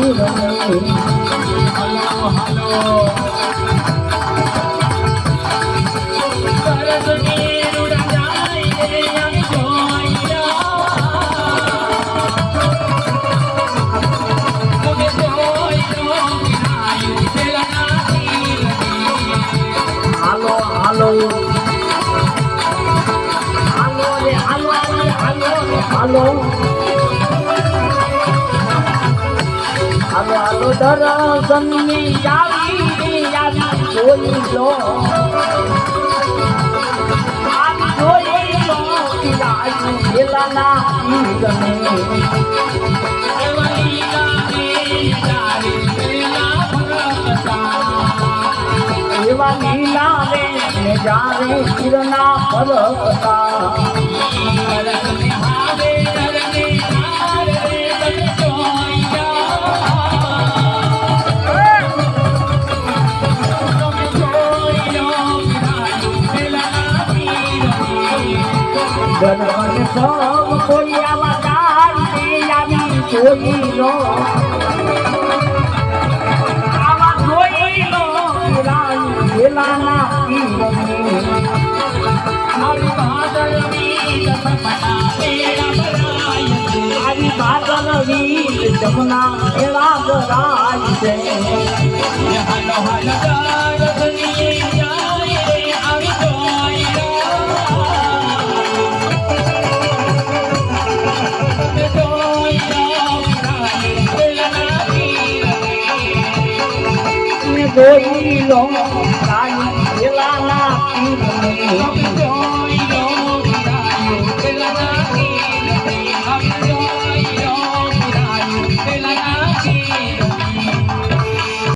હાલો દર્શનની આવી જોઈ લો પેલાના એવા લીલા રે જારે કિરના ફરકતા ગણપત સૌ કોઈ આવા આવી જોઈ લો આવા જોઈ લો પેલાના આવી બાદલ વીર જમના એવા ગરાય છે જોઈ લો પેલાના